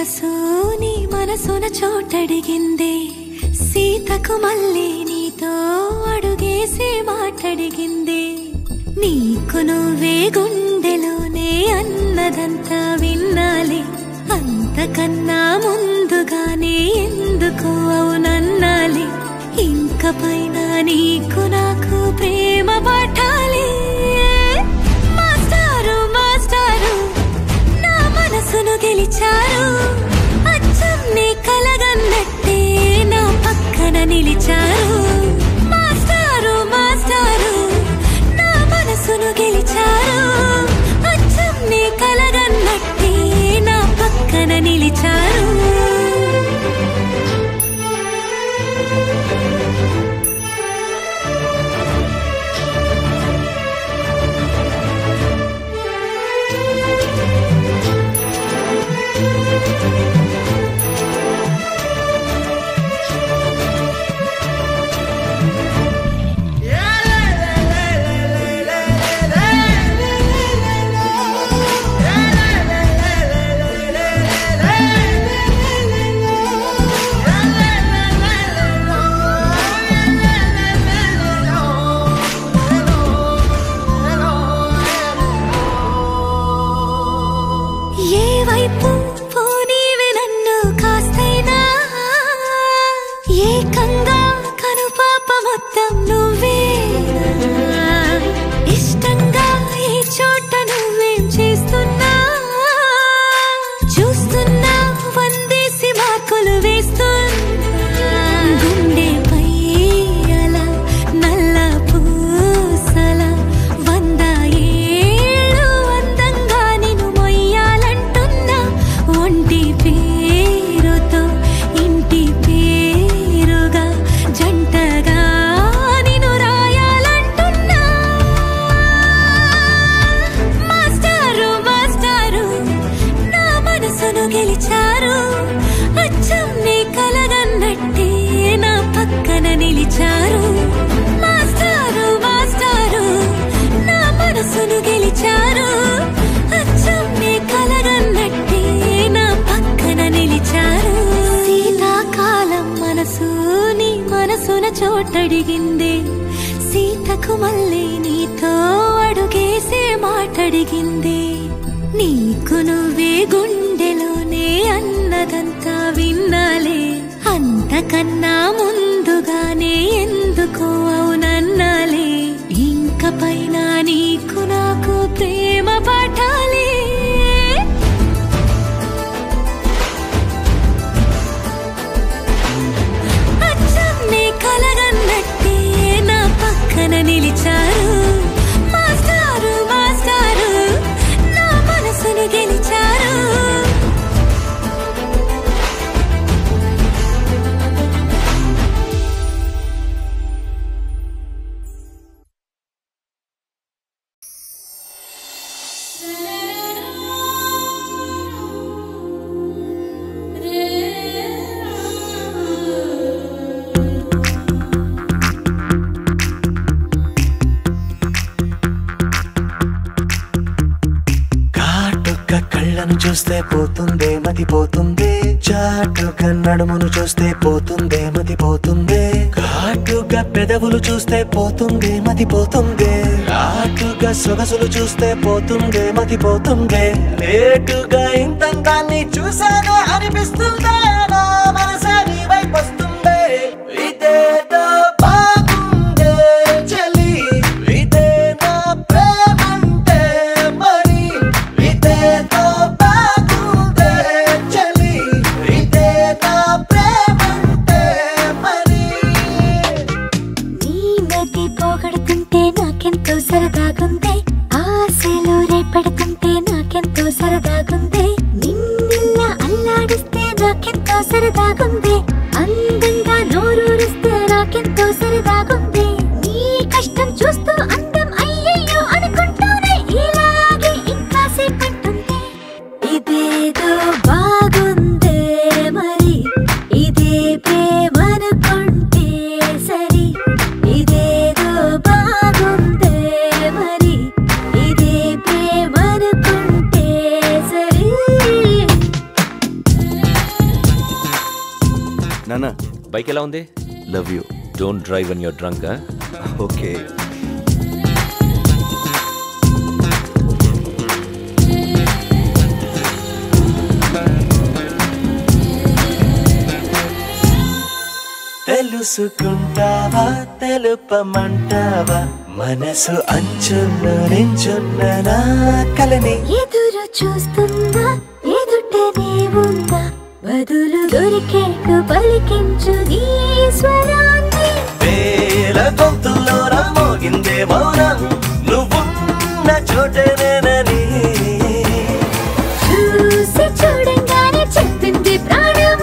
మనసు నీ మనసున చోటడిగిందే సీతకు మళ్ళీ నీతో అడుగేసి మాటడిగిందే నీకు నువ్వే గుండెలోనే అన్నదంతా విన్నాలే అంతకన్నా ముందుగానే ఎందుకు అవునన్నాలే ఇంక పైన నీకు నాకు ప్రేమ పాఠాలే మాస్టారు మాస్టారు నా మనసును గెలిచారు అచ్చం నీ కలగన్నట్టే నా పక్కన నిలిచారు మాస్టారు మాస్టారు నా మనసును గెలిచారు అచ్చం నీ కలగన్నట్టే నా పక్కన నిలిచారు చోటడిగిందే సీతకు మళ్ళీ నీతో అడుగేసే మాటడిగిందే నీకు నువ్వే గుండెలోనే అన్నదంతా విన్నాలే అంతకన్నా ముందుగానే ఎందుకు అవునన్నాలే ఇంక పైన నీకు నాకు ప్రేమ పాఠాలే కలగన్నట్టే నా పక్కన నిలిచారు మాస్టారు మాస్టారు నా మనసును గెలిచారు చూస్తే పోతుందే మతిపోతుందే చాటుగా నడుమును చూస్తే పోతుందే మతిపోతుందే ఘాటుగా పెదవులు చూస్తే పోతుందే మతిపోతుందే ఘాటుగా సొగసులు చూస్తే పోతుందే మతిపోతుందే లేటుగా ఇంతంతాన్ని చూసానే అనిపిస్తుందే నా మనసే నీ వైపు వస్తుందే ఇదేదో బాగుందే చలి ఇదే నా ప్రేమంటే మరి ఇదేదో సరదాగుందే ఆశలు రేపడుతుంటే నాకెంతో సరదాగుందే నిన్నెల్లా అల్లాడిస్తే నాకెంతో సరదాగుందే అందంగా నోరూరిస్తే నాకెంతో సరదాగుందే నీ కష్టం చూస్తూ అందం అయ్యయ్యో అనుకుంటూనే ఇలాగే ఇంకా సేపట్టుందే ఇదేదో బాగుందే మరి ఇదే ప్రేమనుకుంటే సరి ఇదేదో బాగుందే మరి ఇదే ప్రేమనుకుంటే సరి బైక్ ఎలా ఉంది? Love you. Don't drive when you're drunk. Okay. తెలుసుకుంటావా తెలుపమంటావా మనసు అంచున్న నించున్న నా కలని ఎదురు చూస్తుందా ఎదుటనే ఉందా బదులు దొరికేట్టు పలికించు నీ స్వరాన్ని వేల గొంతుల్లో మోగిందే మౌనం నువ్వున్న చోటనేనని చూసి చూడంగానే చెప్పింది ప్రాణం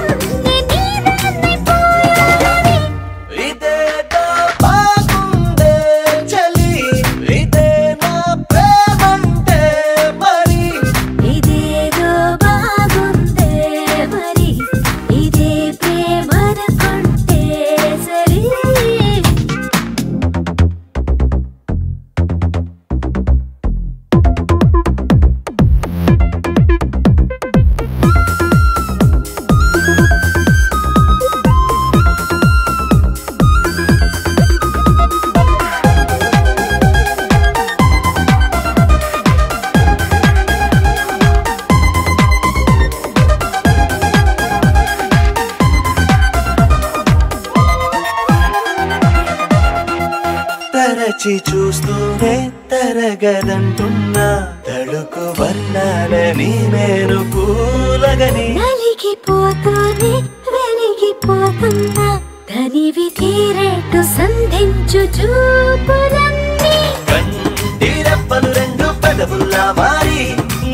తరచి చూస్తూనే తరగదంటున్నా తడుకు వర్ణాలని నేను పూలగని నలిగిపోతూనే వెలిగిపోతున్నా తనివి తీరేట్టు సంధించు చూపులన్నీ కంటి రెప్పలు రెండు పెదవుల్లా మారి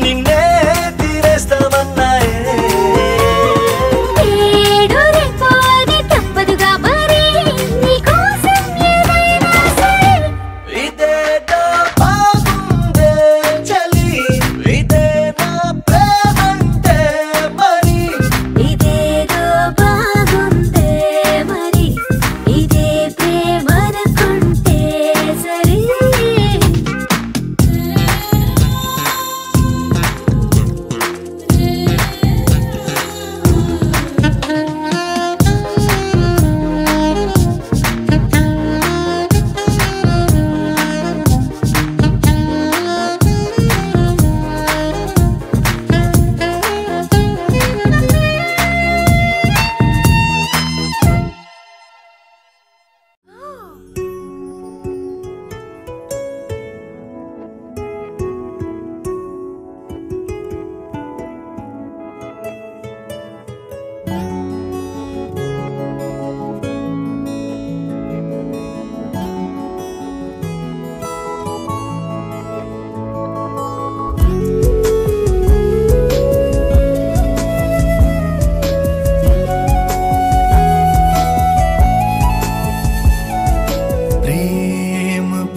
నిన్నే తీరేస్తామన్నాయే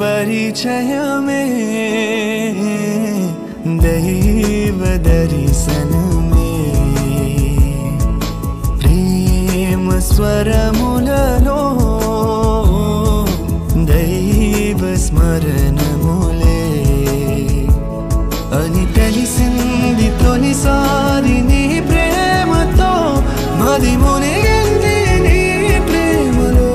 परिचयमे दैव दर्शनमे प्रेम स्वरमुలలో दैव स्मरणमुले అని తెలిసింది తొలిసారి నీ ప్రేమతో మది మునిగింది నీ ప్రేమలో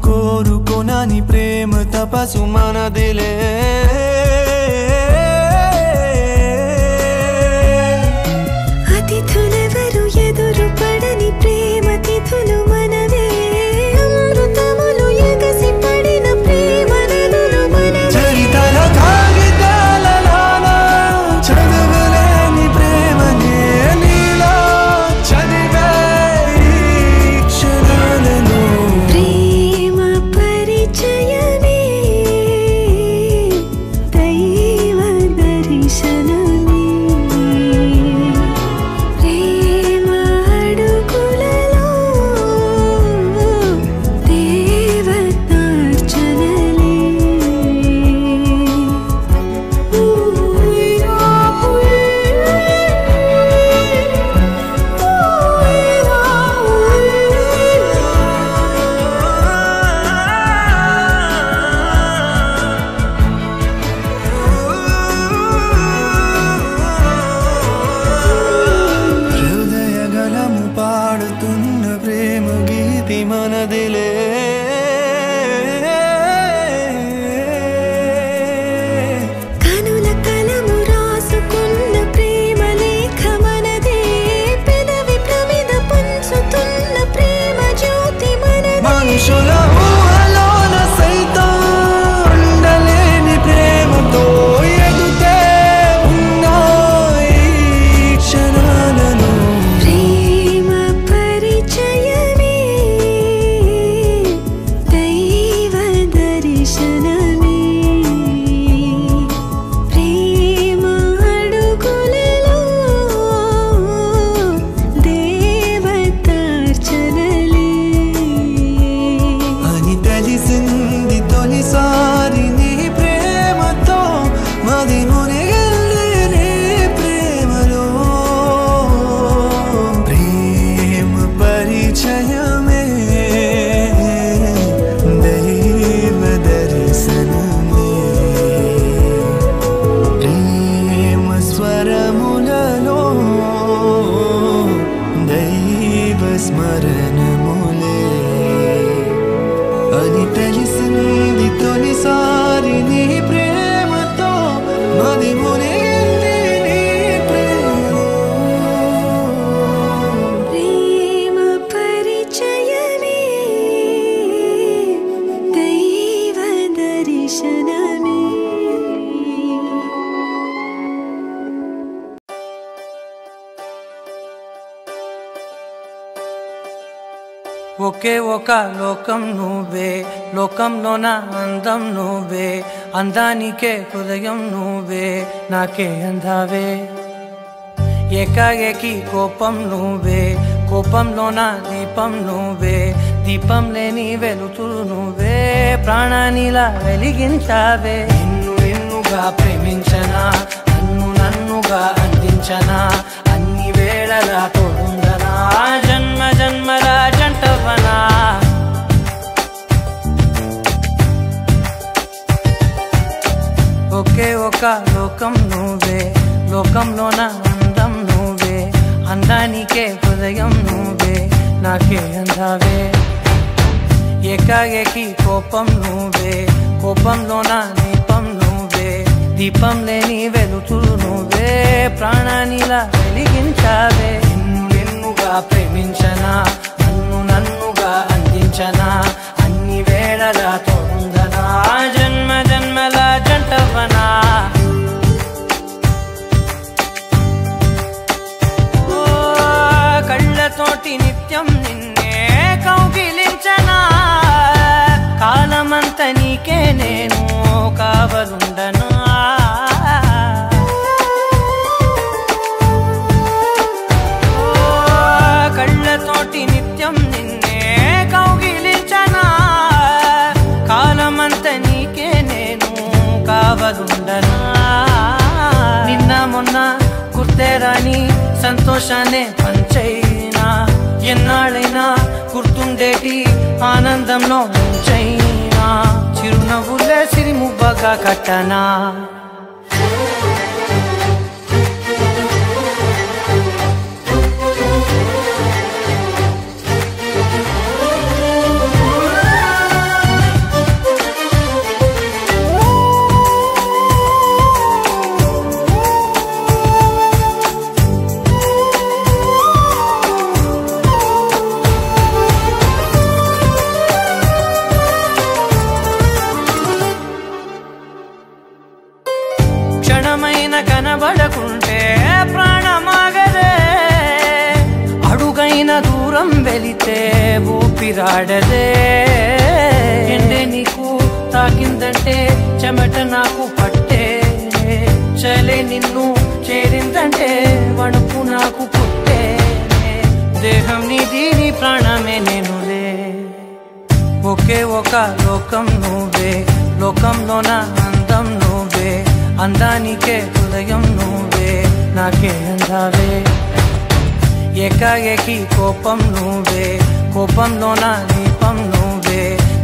కోరుకోనని ప్రేమ తపసు మనదిలే అతిథులెవరు ఎదురు పడని ప్రేమ తిథులు మనవే అమృతములు ఎగసి పడిన ప్రేమ నదులు మన చరితల కాగితాలు ఒకే ఒక లోకం నువ్వే, లోకంలోన అందం నువ్వే, అందానికే హృదయం నువ్వే, నాకే అందావే. ఏకాఏకి కోపం నువ్వే, కోపంలోన దీపం నువ్వే, దీపం లేని వెలుతురు నువ్వే, ప్రాణానిలా వెలిగించావే. నిన్నుగా ప్రేమించనా, నన్నుగా అందించనా, అన్ని వేళలా తోడుందనా, జన్మ జన్మల జంటవనా. ఒకే ఒక లోకం నువ్వే, లోకంలోన అందం నువ్వే, అందానికే హృదయం నువ్వే, నాకే అందావే. ఏకాఏకి కోపం నువ్వే, కోపంలోన దీపం నువ్వే, దీపం లేని వెలుతురు నువ్వే, ప్రాణానిలా వెలిగించావే. నిన్నుగా ప్రేమించనా, నన్నుగా అందించనా, అన్ని వేళలా తోడుందనా, జన్మ జన్మల జంటవనా. కళ్ళతోటి నిత్యం నిన్నే కౌగిలించనా, కాలమంత నీకే నేను కావలుండనా. కళ్ళతోటి నిత్యం నిన్నే కౌగిలించనా, కాలమంత నీకే నేను కావలుండనా. నిన్న మొన్న గుర్తే రాని సంతోషాన్ని పంచైనా, ఎన్నాళ్ళైనా గుర్తుండేటి ఆనందంలో ఉంచైనా, చిరునవ్వులే సిరిమువ్వగా కట్టనా. క్షణమైన కనబడకుంటే ప్రాణమాగదే, అడుగైన దూరం వెళితే ఊపిరాడదే. ఎండే నీకు తాకిందంటే చెమట నాకు పట్టే, చలే నిన్ను చేరిందంటే వణుకు నాకు పుట్టే, దేహం నీది నీ ప్రాణమే నేనులే. ఒకే ఒక లోకం నువ్వే, లోకంలోన అందం నువ్వే, అందానికే హృదయం నువ్వే, నాకే అందావే. ఏకాఏకి కోపం నువ్వే, కోపంలోన దీపం నువ్వే,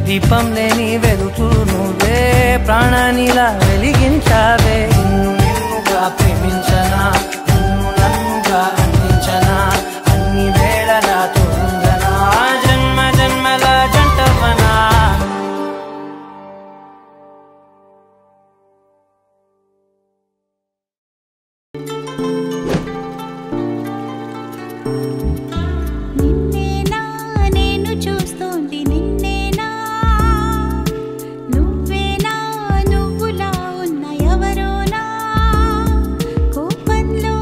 దీపం లేని వెలుతురు నువ్వే, ప్రాణానిలా వెలిగించావే. నిన్నుగా ప్రేమించనా, నన్నుగా అందించనా, అన్ని వేళలా తోడుందనా, జన్మ జన్మల జంటవనా. నిన్నేనా నేను చూస్తోంది, నిన్నేనా నువ్వేనా, నువ్వులా ఉన్న ఎవరోనా, కోపంలో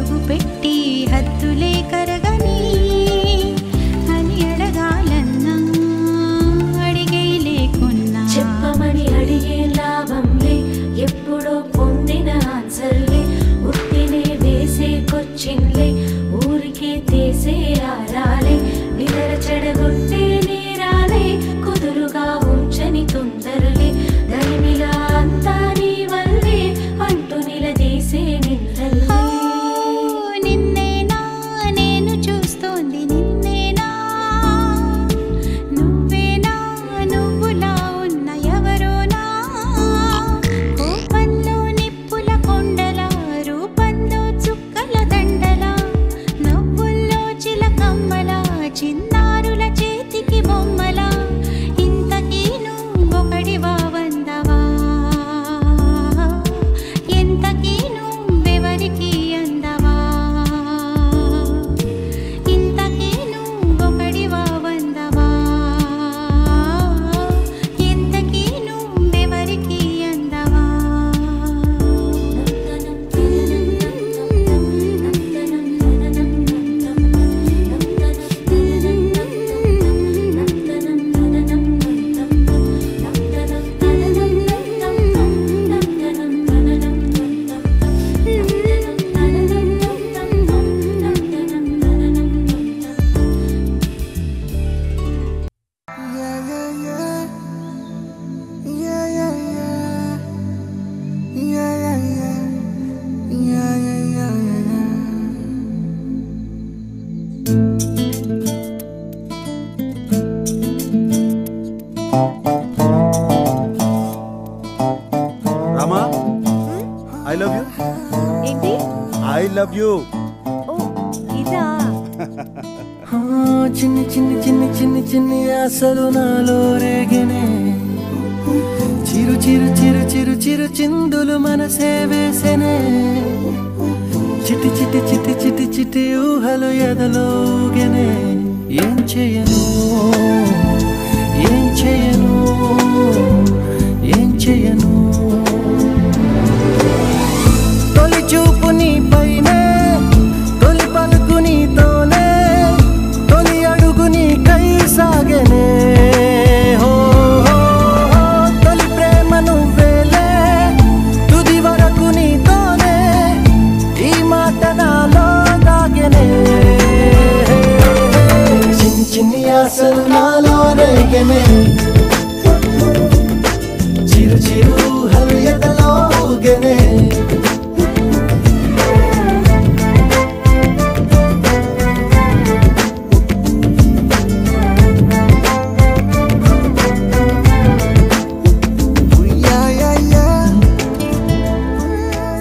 అడుగు పెట్టి హద్దులే కరగని అని అడగాలన్నా అడిగే లేకున్నా చెప్పమని అడిగే లాభంలే ఎప్పుడో పొందిన ఆన్సర్లే ఉత్తినే వేసే కొచ్చింగ్లే ఊరికే తీసే ఆరాలే నిద్ర చెడగొట్టే నేరాలే కుదురుగా ఉంచని తొందరలే దరిమిలా అంతా నీ వల్లే అంటూ నిలదీసే నిన్నల్లే నిన్నేనా నేను చూస్తోంది నిన్నేనా నువ్వేనా నువ్వులా ఉన్న ఎవరోనా కోపంలో నిప్పుల కొండలా రూపంలో చుక్కల దండలా నవ్వుల్లో చిలకమ్మలా చిన్నారుల చేతికి బొమ్మలా ఇంతకీ నువ్వొకడివా వందవా ఎంతకీ నువ్వెవరికి అందవా ఇంతకీ నువ్వొకడివా వందవా ఎంతకీ నువ్వెవరికి అందవా Rama, I love you. ఏంటి I love you. ఓ ఇదా చిన్ని చిన్ని చిన్ని చిన్ని చిన్ని ఆశలు నాలో రేగినే చిరు చిరు చిరు చిరు చిరు చిందులు మనసే వేసెనే చిటి చిటి చిటి చిటి చిటి ఊహలు ఎదలో ఊగెనే ఏం చేయను ఏం చేయను ఏం చేయను తొలి చూపు నీ పైనే తొలి పలుకు నీతోనే తొలి అడుగు నీ కై సాగెనే హో హో, హో, తొలి ప్రేమ నువ్వేలే తుది వరకు నీతోనే ఈ మాట నాలో దాగెనే చిన్ని చిన్ని ఆశలు నాలో రేగెనే చిరు చిరు ఊహలు ఎదలో ఊగెనే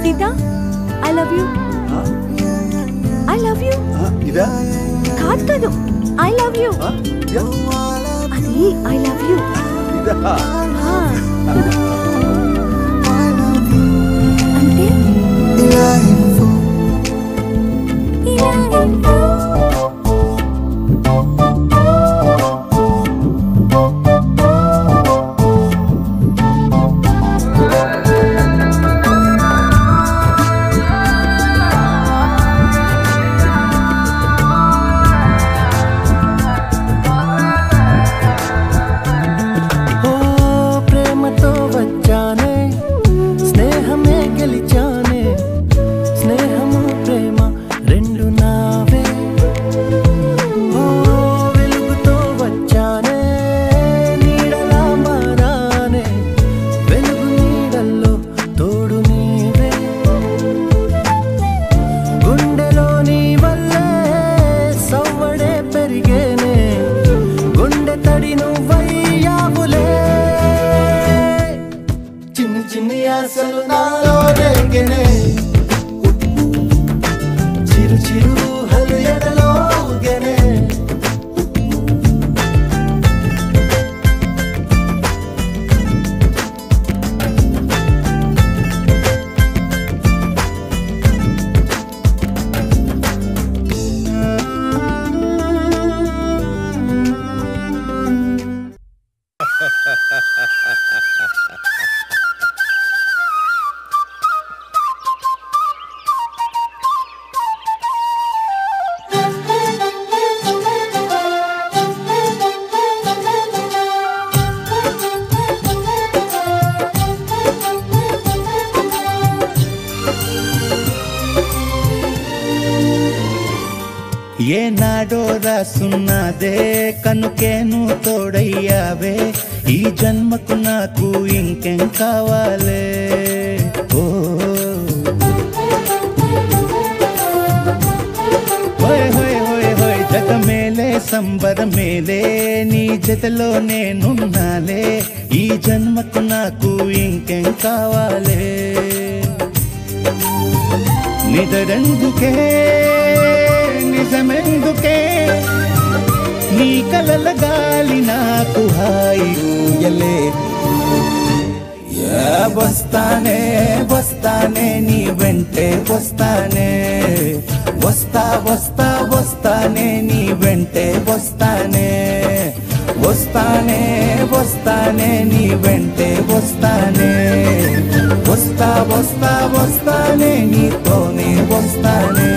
Sita I love you I love you ఇదా కాదు కాదు ఐ లవ్ యూ అది ఐ లవ్ యూ ఇదా అంటే ఓ ప్రేమతో వచ్చ ఏనాడో రాసున్నదే కనుకేను తోడయ్యావే ఈ జన్మకు నాకు ఇంకేం కావాలే ఓ హోయ్ హోయ్ హోయ్ హోయ్ జగమేలే సంబరమేలే నీ జతలో నేనున్నాలే ఈ జన్మకు నాకు ఇంకేం కావాలే నిదరెందుకే నిజమెందుకే నీ కలల గాలి నాకు హాయిలే వస్తానే వస్తానే నీ వెంటే వస్తానే వస్తా వస్తా వస్తానే నీ వెంటే వస్తానే వస్తానే వస్తానే నీ వెంటే వస్తానే వస్తా వస్తా వస్తానే నీతోనే వస్తానే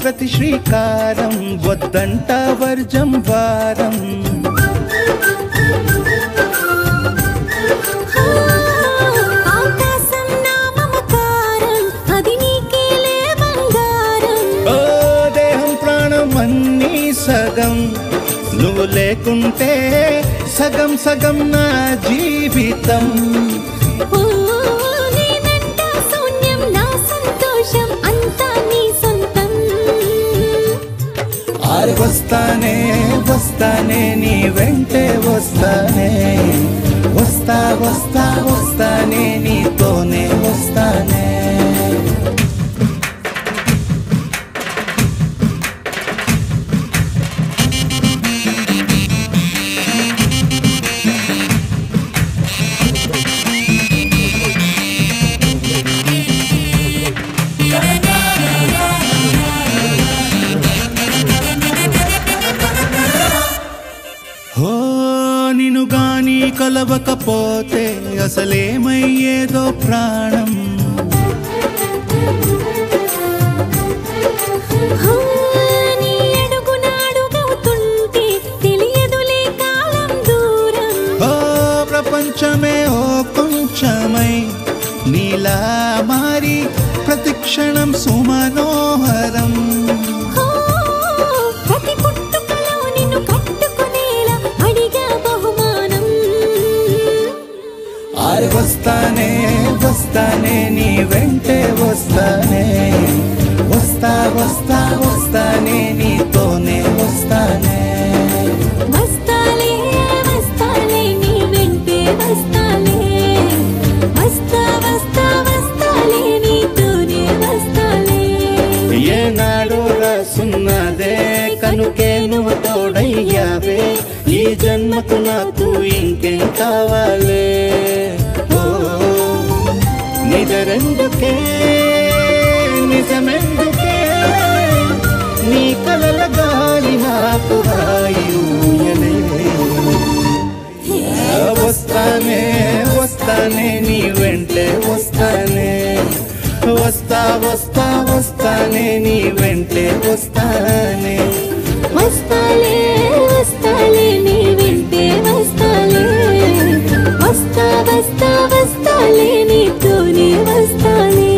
ప్రతి శ్రీకారం వద్దంట వర్జం వారం ఆకాశం నా మమకారం అది నీకేలే బంగారం ఓ దేహం ప్రాణం అన్నీ సగం నువ్వు లేకుంటే సగం సగం నా జీవితం నేనంట శూన్యం నా సంతోషం అంతా నీ సొంతం వస్తానే వస్తానే నీ వెంటే వస్తానే వస్తా వస్తా వస్తానే నీతోనే వస్తానే నిన్ను గాని కలవకపోతే అసలేమయ్యేదో ప్రాణం నీ అడుగున అడుగవుతుంటే తెలియదులే కాలం దూరం ఓ ప్రపంచమే ఓ కొంచెమై నీలా మారి ప్రతిక్షణం సుమనోహరం ప్రతి పుట్టుకలో నిన్ను కట్టుకునేలా అడిగా బహుమానం వస్తానే వస్తానే నీ వెంటే వస్తానే వస్తా వస్తా వస్తానే నీతోనే వస్తానే వస్తాలే వస్తాలే నీ వెంటే వస్తాలే వస్తా వస్తా వస్తాలే నీతోనే వస్తాలే ఏనాడో రాసున్నదే కనుకే నువ్వు తోడయ్యావే ఈ జన్మకు నాకు ఇంకేం కావాలే నిజరెందుకే నిజమెందుకే నీ కలల గాలి నాకు హాయిలే వస్తానే వస్తానే నీ వెంటే వస్తానే వస్తా వస్తా వస్తానే నీ వెంటే వస్తానే వస్తాలే వస్తాలే నీ వెంటే వస్తాలే వస్తా వస్తా వస్తాలే నీతోనే వస్తాలే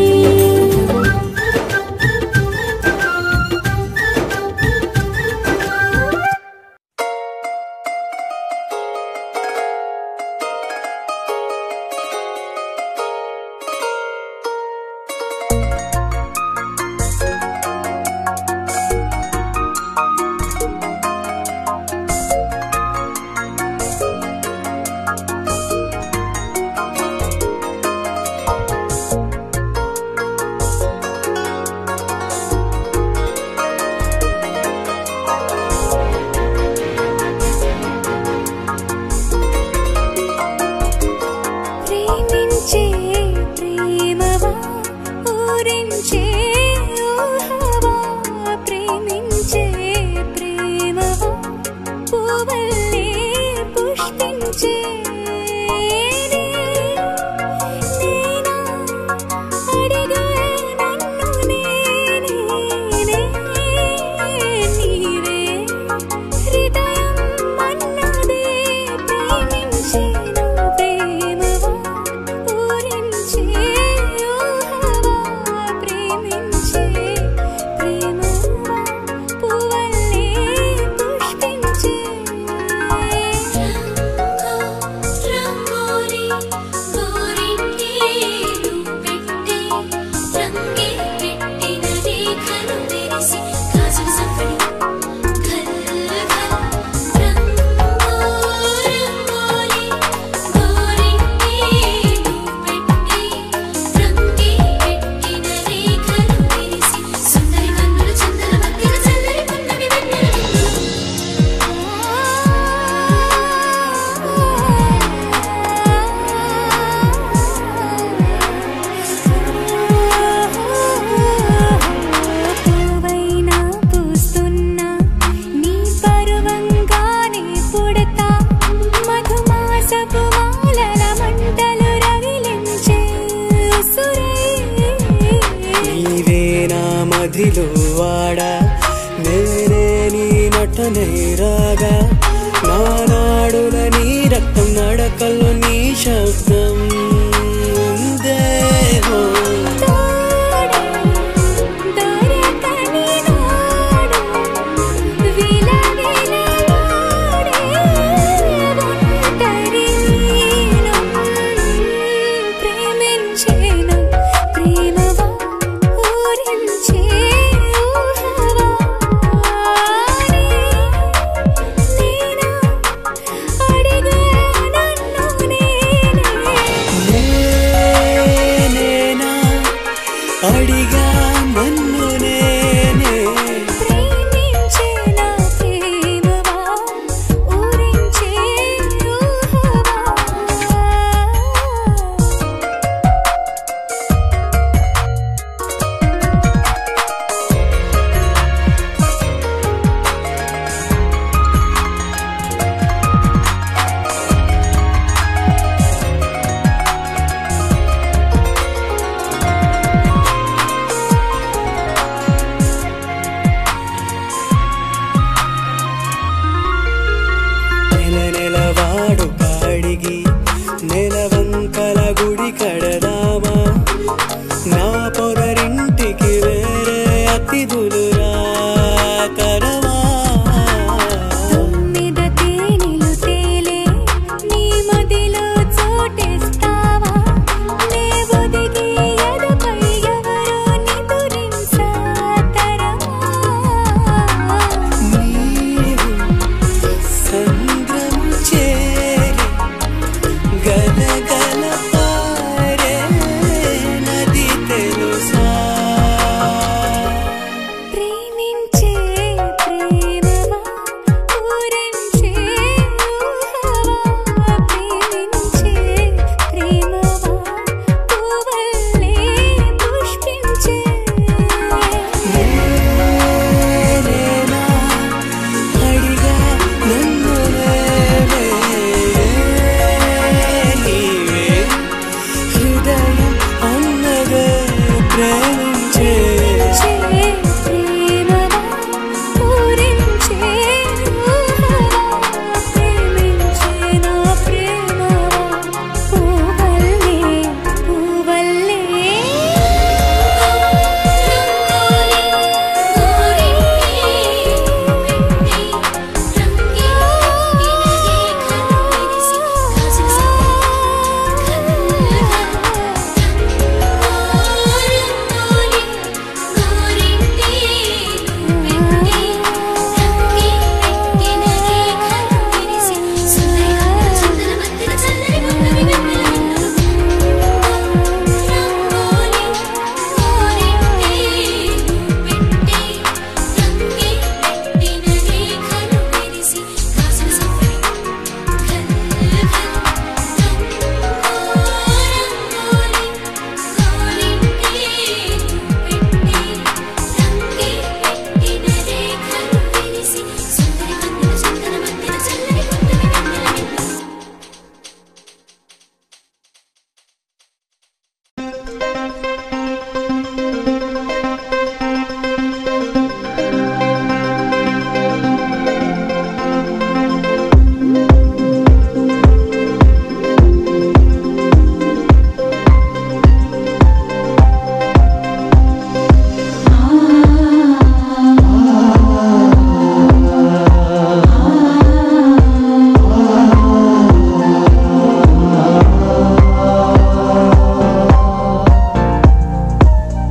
పువ్వాడా నేనే నీ నటనే రాగా నా నాడుల నీ రక్తం నడకల్లో నీ శబ్దం దేహో అడిగా నన్ను నేనే ప్రేమించే నా ప్రేమవా ఊరించే ఊహవా నెలవాడు కాడిగి నెలవంకల గుడి కడదామా నా పొదరింటికి వేరే అతిథులు రాకరవా తొమ్మిద తేనెలు తేలే నీ మదిలో చోటేస్తావా నే ఒదిగి ఎదపై ఎవరో నిదురించాతరమా నీవు సంద్రం చేరి గలగల పారే నది తెలుసా ప్రేమించే ప్రేమవా ఊరించే ఊహవా ప్రేమించే ప్రేమవా పువ్వల్లే పుష్పించే నేనేనా అడిగా నన్ను నేనే నీవే హృదయం అన్నదే ప్రేమించే ప్రేమవా ఊరించే ఊహవా ప్రేమించే నా ప్రేమవా పువ్వల్లే పువ్వల్లే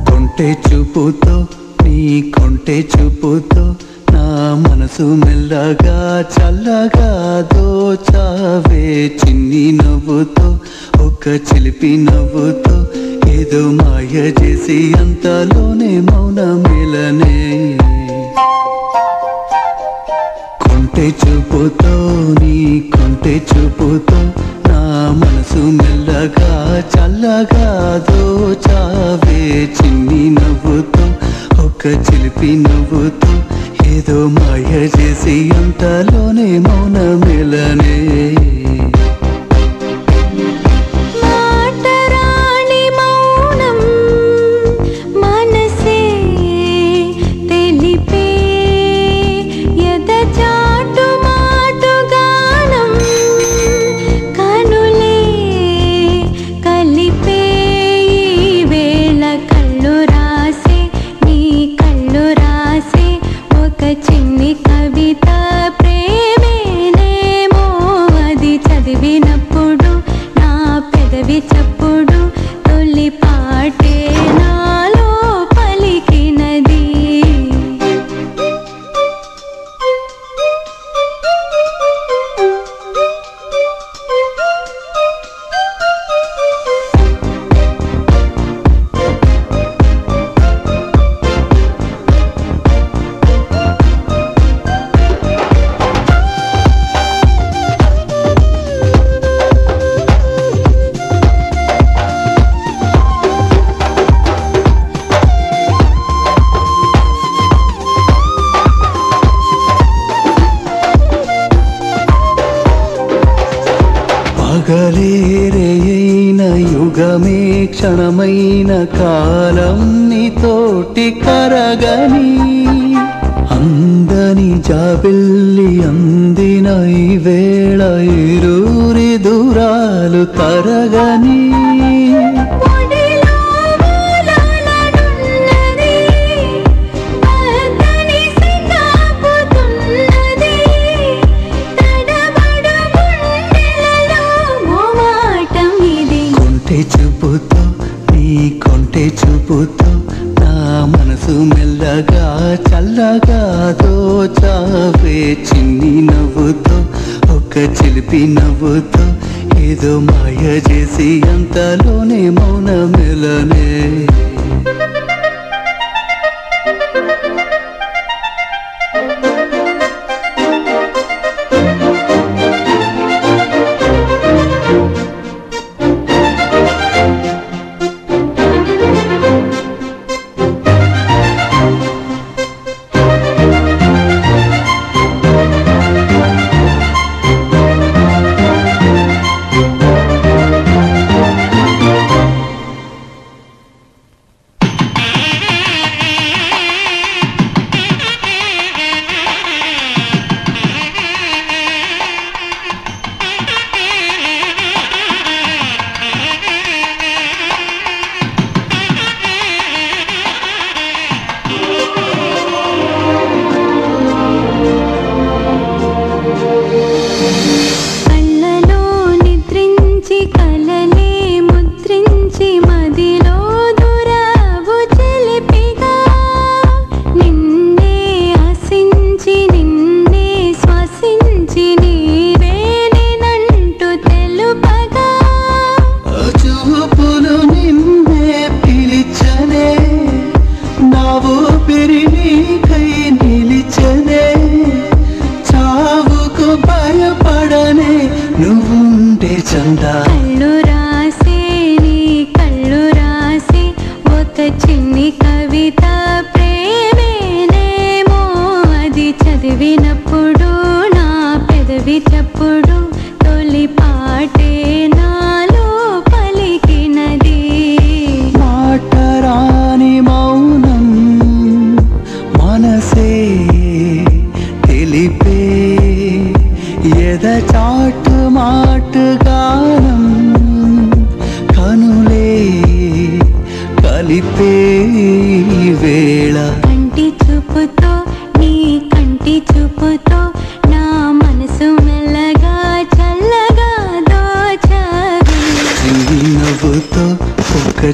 కొంటె చూపుతో నీ కొంటె చూపుతో నా మనసు మెల్లగా చల్లగా దోచావే చిన్ని నవ్వుతో ఒక చిలిపి నవ్వుతో ఏదో మాయ చేసి అంతలోనే మౌన మేలనే కొంటె చూపుతో నీ కొంటె చూపుతో నా మనసు మెల్లగా చల్లగా దోచావే చిన్ని నవ్వుతో ఒక చిలిపి నవ్వుతో ఏదో మాయ చేసి అంతలోనే మౌన మేలనే మాటరాని మౌనం మనసే పగలేరైన యుగమే క్షణమైన కాలం నీతోటి కరగని అందని జాబిల్లి అందిన ఈ వేళ ఇరువురి దూరాలు తరగని చూపుతో నీ కొంటె చూపుతో నా మనసు మెల్లగా చల్లగా దోచావే చిన్ని నవ్వుతో ఒక చిలిపి నవ్వుతో ఏదో మాయ చేసి అంతలోనే మౌన మెలనే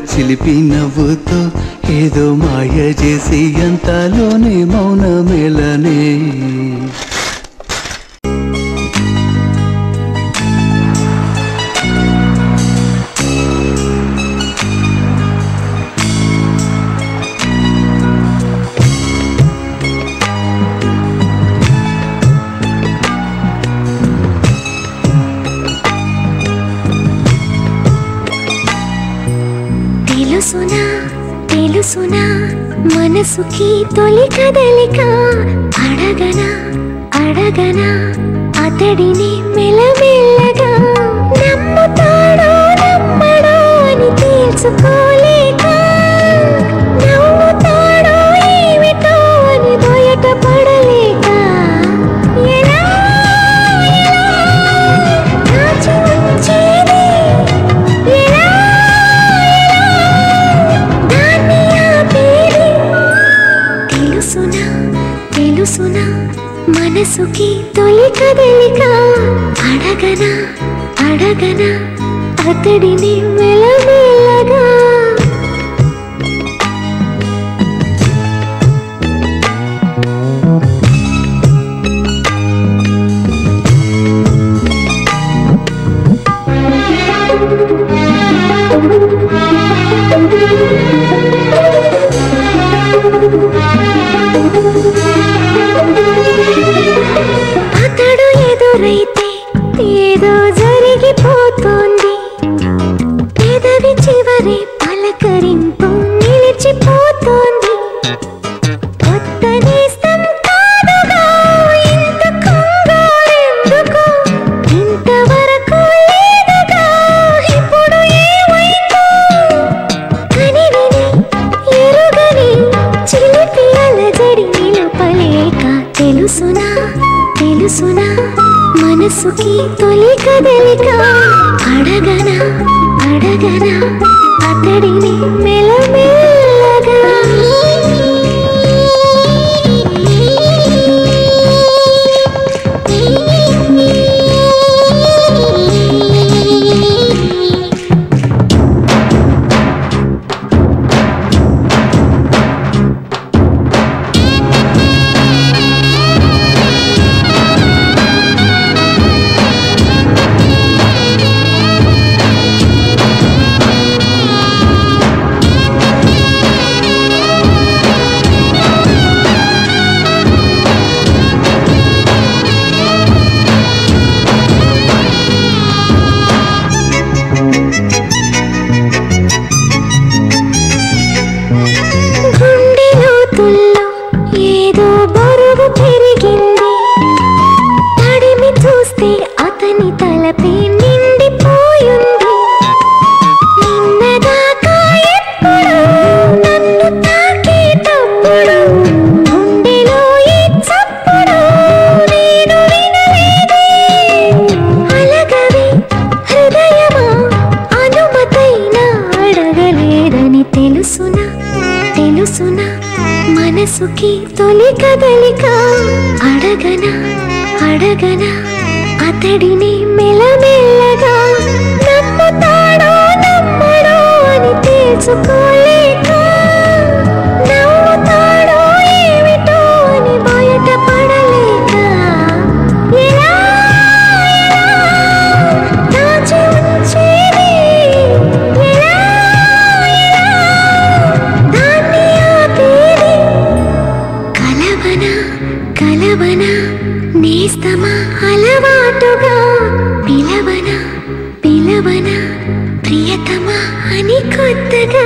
చిలిపి నవ్వుతో ఏదో మాయ చేసి అంతలోనే మౌన మెలనే తెలుసునా మనసుకి తొలి కదలిక అడగనా అడగనా అతడిని మెల్లమెల్లగా నమ్ముతాడో నమ్మడో అని తెలుసుకోలేక నమ్ముతాడో ఏమిటో అని బయట పడలేక ఎలా దాచి ఉంచేది తెలుసునా మనసుకి తొలి కదలిక అడగనా అడగనా అతడిని మెల్లమెల్లగా అతడు ఎదురైతే ఏదో జరిగిపోతోంది పెదవి చివరి పలకరింపు నిలిచిపోతోంది కొత్త నేస్తం కాదుగా ఇంత కంగారెందుకు ఇంతవరకు లేదుగా తెలుసునా తెలుసునా మనసుకి తొలి కదలిక అడగనా అడగనా అతడిని మెల్లమెల్లగా మనసుకి తొలి కదలిక అడగనా అడగనా అతడిని మెల్లమెల్లగా నమ్ముతాడో నమ్మడో అని తెలుసుకోలేక నమ్ముతాడో ఏమిటో అని బయటపడలేక ఎలా దాచి ఉంచేది ఎలా దాన్ని ఆపేది కలవనా కలవనా నేస్తమా అలవాటుగా పిలవనా పిలవనా ప్రియతమా అని కొత్తగా